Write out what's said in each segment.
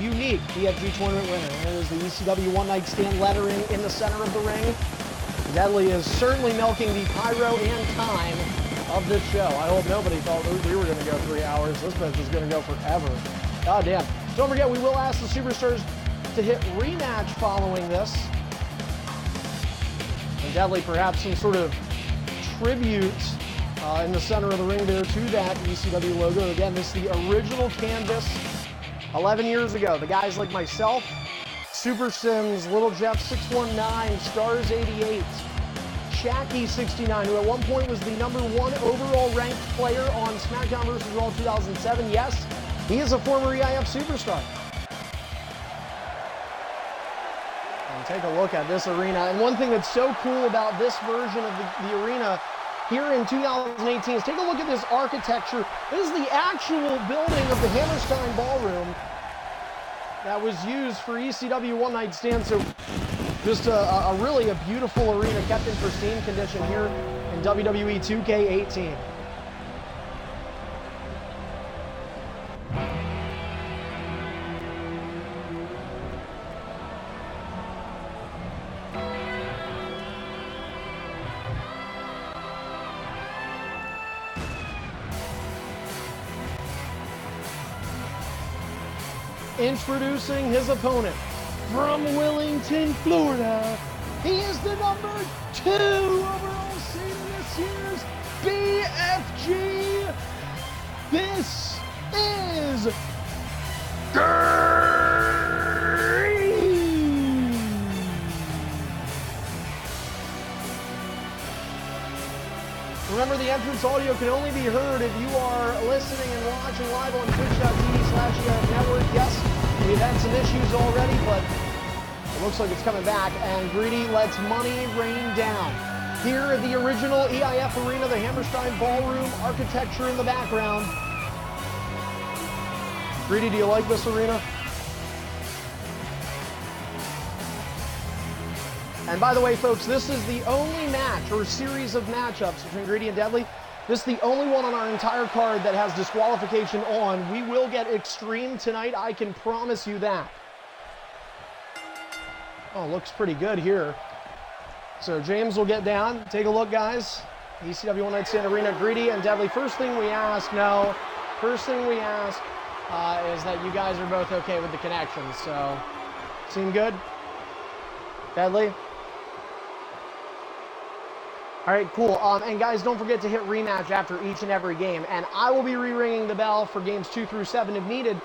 unique BFG tournament winner. There is the ECW One Night Stand lettering in the center of the ring. Deadly is certainly milking the pyro and time of this show. I hope nobody thought we were going to go 3 hours. This match is going to go forever. God damn. Don't forget, we will ask the Superstars to hit rematch following this. And Deadly, perhaps some sort of tribute in the center of the ring there to that ECW logo. Again, this is the original canvas 11 years ago. The guys like myself, Super Sims, Little Jeff 619, Stars 88, Shaggy 69, who at one point was the #1 overall ranked player on SmackDown vs. Raw 2007. Yes, he is a former EIF superstar. And take a look at this arena. And one thing that's so cool about this version of the arena here in 2018 is take a look at this architecture. This is the actual building of the Hammerstein Ballroom that was used for ECW One Night Stand. So just a really beautiful arena kept in pristine condition here in WWE 2K18. Introducing his opponent from Willington, Florida. He is the #2 overall seed in this year's BFG. This is Green. Remember, the entrance audio can only be heard if you are listening and watching live on twitch.tv/EIF Network. Yes, we've had some issues already, but it looks like it's coming back, and Greedy lets money rain down. Here at the original EIF Arena, the Hammerstein Ballroom architecture in the background. Greedy, do you like this arena? And by the way, folks, this is the only match or series of matchups between Greedy and Deadly. This is the only one on our entire card that has disqualification on. We will get extreme tonight, I can promise you that. Oh, looks pretty good here. So James will get down. Take a look, guys. ECW One Night Stand Arena, Greedy and Deadly. First thing we ask is that you guys are both okay with the connections. So, seem good? Deadly? All right, cool. And guys, don't forget to hit rematch after each and every game. And I will be re-ringing the bell for games 2 through 7 if needed.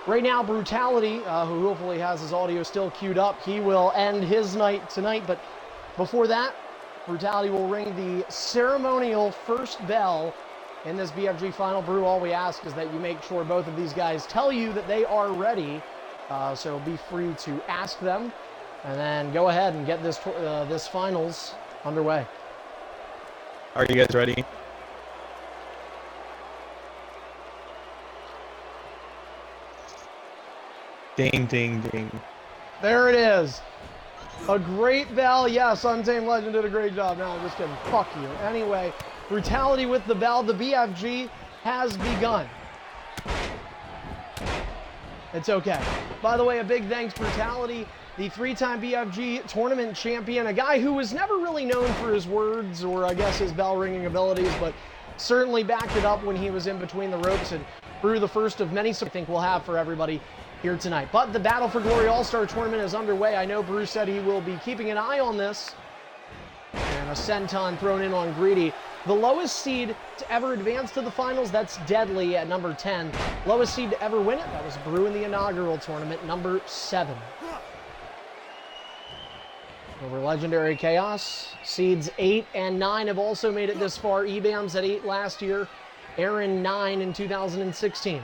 Right now, Brutality, who hopefully has his audio still queued up, he will end his night tonight. But before that, Brutality will ring the ceremonial first bell in this BFG final. Brew, all we ask is that you make sure both of these guys tell you that they are ready. So be free to ask them. And then go ahead and get this finals underway. Are you guys ready? Ding, ding, ding. There it is. A great bell. Yes, Untamed Legend did a great job. No, I'm just kidding. Fuck you. Anyway, Brutality with the bell. The BFG has begun. It's okay. By the way, a big thanks, Brutality, the 3-time BFG tournament champion, a guy who was never really known for his words or I guess his bell ringing abilities, but certainly backed it up when he was in between the ropes. And Brew, the first of many I think we'll have for everybody here tonight. But the Battle for Glory All-Star Tournament is underway. I know Brew said he will be keeping an eye on this. And a senton thrown in on Greedy. The lowest seed to ever advance to the finals, that's Deadly at number 10. Lowest seed to ever win it, that was Brew in the inaugural tournament, number 7. Over Legendary Chaos, seeds 8 and 9 have also made it this far. EBAM's at 8 last year, Aaron 9 in 2016.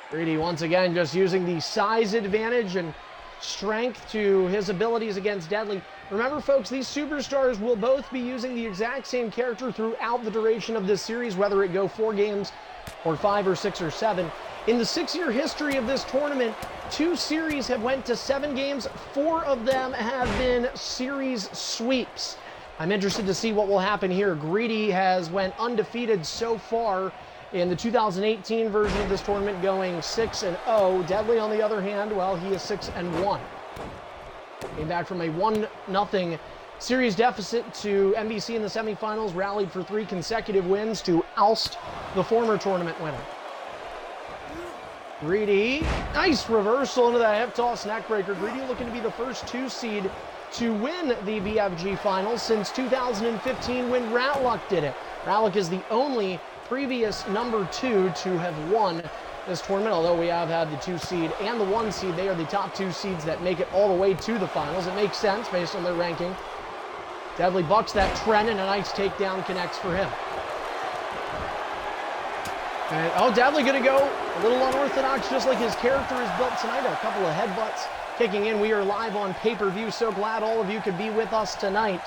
Greedy once again just using the size advantage and strength to his abilities against Deadly. Remember, folks, these superstars will both be using the exact same character throughout the duration of this series, whether it go 4 games or 5 or 6 or 7. In the 6-year history of this tournament, 2 series have went to 7 games. 4 of them have been series sweeps. I'm interested to see what will happen here. Greedy has went undefeated so far in the 2018 version of this tournament, going 6-0. Deadly, on the other hand, well, he is 6-1. Came back from a 1-0 series deficit to NBC in the semifinals, rallied for 3 consecutive wins to oust the former tournament winner. Greedy, nice reversal into that hip toss neckbreaker. Greedy looking to be the first 2 seed to win the BFG finals since 2015 when Ratluck did it. Ratluck is the only previous number 2 to have won this tournament, although we have had the 2 seed and the 1 seed. They are the top 2 seeds that make it all the way to the finals. It makes sense based on their ranking. Deadly bucks that trend, and a nice takedown connects for him. And, Deadly going to go a little unorthodox, just like his character is built tonight. A couple of headbutts kicking in. We are live on pay-per-view. So glad all of you could be with us tonight.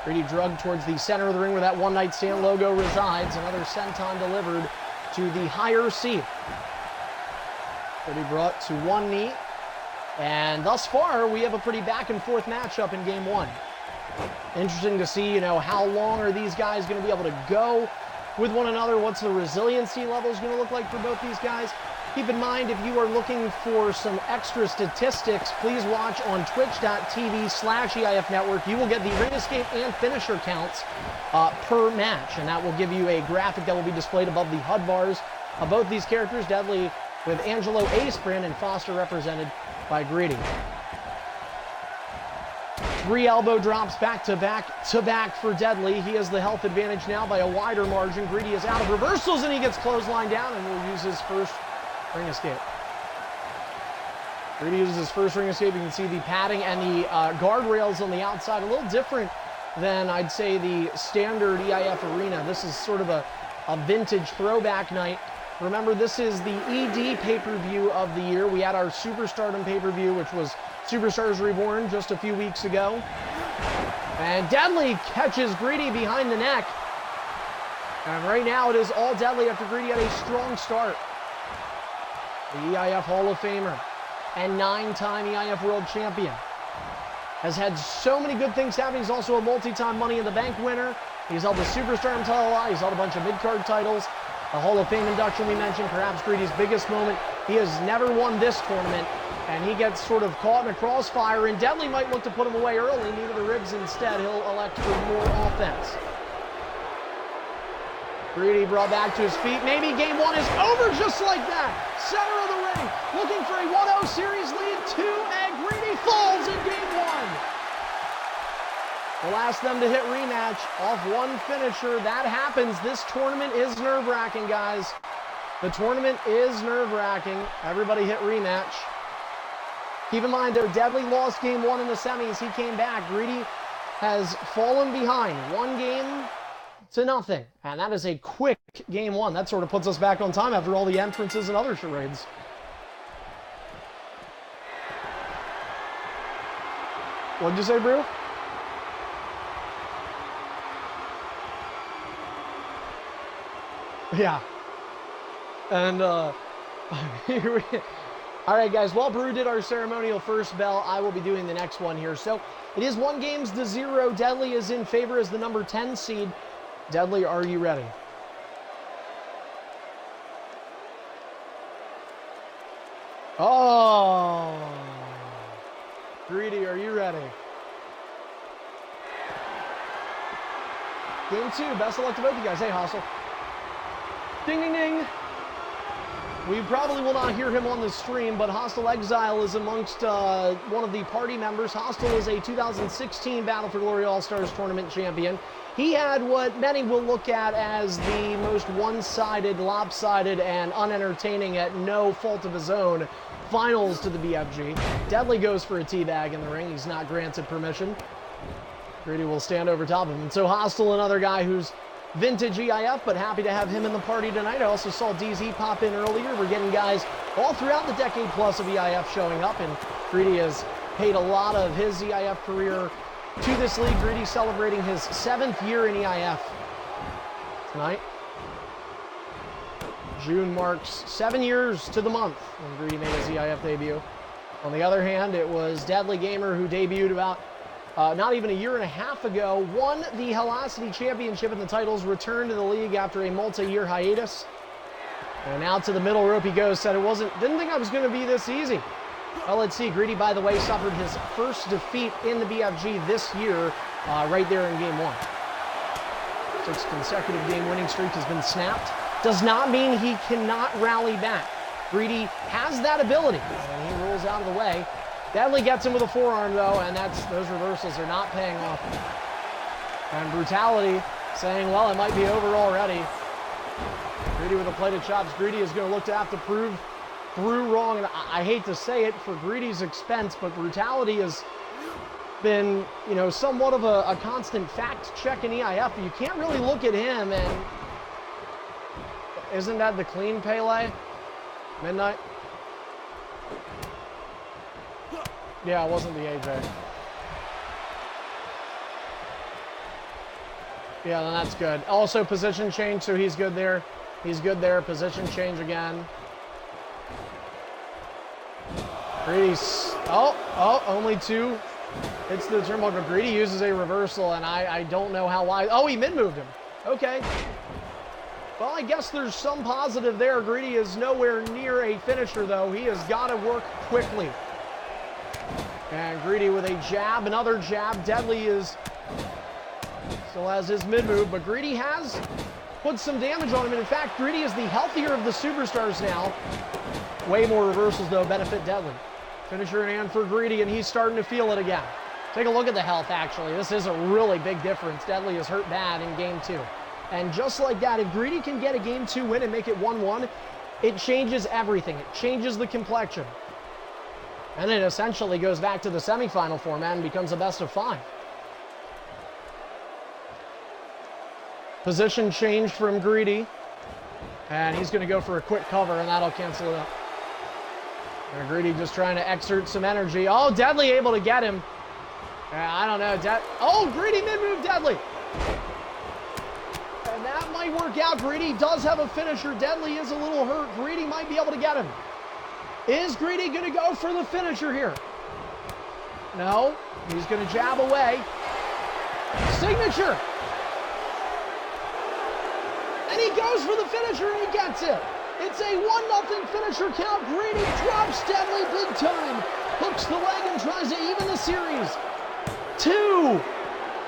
Greedy drug towards the center of the ring where that One Night Stand logo resides. Another senton delivered to the higher seed. Greedy brought to one knee. And thus far, we have a pretty back-and-forth matchup in Game 1. Interesting to see, how long are these guys going to be able to go with one another? What's the resiliency levels going to look like for both these guys? Keep in mind, if you are looking for some extra statistics, please watch on twitch.tv/EIF Network. You will get the ring escape and finisher counts per match, and that will give you a graphic that will be displayed above the HUD bars of both these characters. Deadly with Angelo Ace, Brandon Foster represented by Greedy. 3 elbow drops back to back for Deadly. He has the health advantage now by a wider margin. Greedy is out of reversals, and he gets clotheslined down, and will use his first ring escape. Greedy uses his first ring escape. You can see the padding and the guardrails on the outside. A little different than, I'd say, the standard EIF arena. This is sort of a vintage throwback night. Remember, this is the ED pay-per-view of the year. We had our Superstardom pay-per-view, which was Superstars Reborn just a few weeks ago. And Deadly catches Greedy behind the neck. And right now it is all Deadly after Greedy had a strong start. The EIF Hall of Famer and 9-time EIF World Champion has had so many good things happen. He's also a multi-time Money in the Bank winner. He's held the Superstardom title a lot. He's held a bunch of mid-card titles. The Hall of Fame induction we mentioned, perhaps Greedy's biggest moment. He has never won this tournament, and he gets sort of caught in a crossfire, and Deadly might look to put him away early. Knee to the ribs instead. He'll elect for more offense. Greedy brought back to his feet. Maybe Game 1 is over just like that. Center of the ring, looking for a 1-0 series lead. 2, and Greedy falls in Game 1. We'll ask them to hit rematch off one finisher. That happens. This tournament is nerve-wracking, guys. The tournament is nerve-wracking. Everybody hit rematch. Keep in mind, though, Deadly lost Game 1 in the semis. He came back. Greedy has fallen behind 1-0. And that is a quick Game 1. That sort of puts us back on time after all the entrances and other charades. What'd you say, Brew? Yeah. And, here we... All right, guys, while Brew did our ceremonial first bell, I will be doing the next one here. So, it is 1-0. Deadly is in favor as the number 10 seed. Deadly, are you ready? Oh! Greedy, are you ready? Game 2, best of luck to both you guys. Hey, Hostile. Ding, ding, ding. We probably will not hear him on the stream, but Hostile Exile is amongst one of the party members. Hostile is a 2016 Battle for Glory All-Stars Tournament champion. He had what many will look at as the most one-sided, lopsided, and unentertaining at no fault of his own finals to the BFG. Deadly goes for a teabag in the ring. He's not granted permission. Greedy will stand over top of him. And so Hostile, another guy who's vintage EIF, but happy to have him in the party tonight. I also saw DZ pop in earlier. We're getting guys all throughout the decade plus of EIF showing up, and Greedy has paid a lot of his EIF career to this league. Greedy celebrating his 7th year in EIF tonight. June marks 7 years to the month when Greedy made his EIF debut. On the other hand, it was Deadly Gamer who debuted about not even a year and a half ago, won the Helocity Championship and the titles, returned to the league after a multi-year hiatus. And out to the middle rope he goes. Didn't think I was going to be this easy. Well, let's see. Greedy, by the way, suffered his first defeat in the BFG this year, right there in game 1. 6 consecutive game winning streak has been snapped. Does not mean he cannot rally back. Greedy has that ability, and he rolls out of the way. Deadly gets him with a forearm, though, and those reversals are not paying off. And Brutality saying, well, it might be over already. Greedy with a plate of chops. Greedy is going to look to have to prove Brew wrong, and I hate to say it for Greedy's expense, but Brutality has been, somewhat of a constant fact check in EIF. But you can't really look at him, and isn't that the clean Pele? Midnight? Yeah, it wasn't the AJ. Yeah, then that's good. Also, position change, so he's good there. He's good there. Position change again. Greedy's, only 2. It's the turnbuckle. Greedy uses a reversal, and I don't know how wide. Oh, he mid-moved him. Okay. Well, I guess there's some positive there. Greedy is nowhere near a finisher, though. He has got to work quickly. And Greedy with a jab, another jab. Deadly still has his mid-move, but Greedy has put some damage on him. And in fact, Greedy is the healthier of the superstars now. Way more reversals, though, benefit Deadly. Finisher in hand for Greedy, and he's starting to feel it again. Take a look at the health, actually. This is a really big difference. Deadly is hurt bad in game 2. And just like that, if Greedy can get a game 2 win and make it 1-1, it changes everything. It changes the complexion. And it essentially goes back to the semifinal format and becomes a best of 5. Position change from Greedy. And he's going to go for a quick cover, and that'll cancel it out. And Greedy just trying to exert some energy. Oh, Deadly able to get him. I don't know. Greedy mid-move Deadly. And that might work out. Greedy does have a finisher. Deadly is a little hurt. Greedy might be able to get him. Is Greedy going to go for the finisher here? No. He's going to jab away. Signature. And he goes for the finisher, and he gets it. It's a 1-0 finisher count. Greedy drops Deadly big time. Hooks the leg and tries to even the series. 2.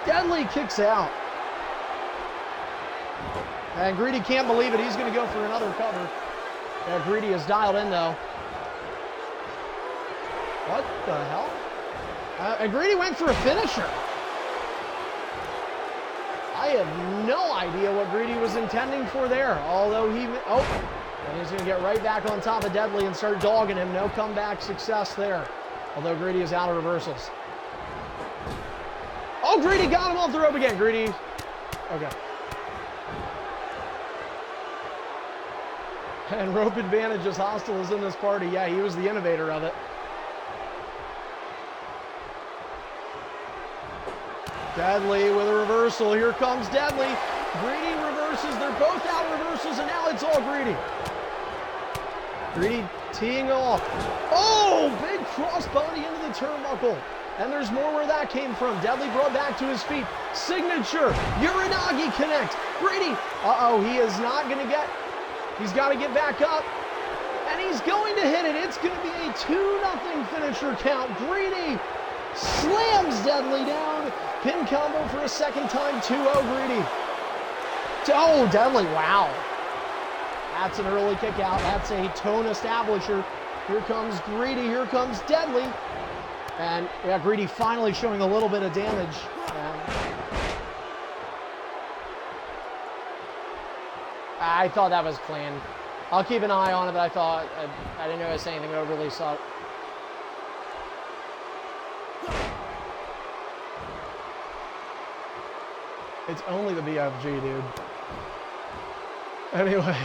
Deadly kicks out. And Greedy can't believe it. He's going to go for another cover. Yeah, Greedy is dialed in, though. What the hell? And Greedy went for a finisher. I have no idea what Greedy was intending for there. Although and he's going to get right back on top of Deadly and start dogging him. No comeback success there. Although Greedy is out of reversals. Oh, Greedy got him off the rope again. Greedy. Okay. And rope advantage as Hostile is in this party. Yeah, he was the innovator of it. Deadly with a reversal. Here comes Deadly. Greedy reverses. They're both out reversals, and now it's all Greedy. Greedy teeing off. Oh, big crossbody into the turnbuckle. And there's more where that came from. Deadly brought back to his feet. Signature. Uranagi connect. Greedy. He is not going to get. He's got to get back up. And he's going to hit it. It's going to be a 2-0 finisher count. Greedy slams Deadly down. Pin combo for a second time. 2-0 Greedy. Oh, Deadly. Wow. That's an early kick out. That's a tone establisher. Here comes Greedy. Here comes Deadly. And yeah, Greedy finally showing a little bit of damage. I thought that was clean. I'll keep an eye on it, but I didn't notice anything overly subtle. It's only the BFG, dude. Anyway,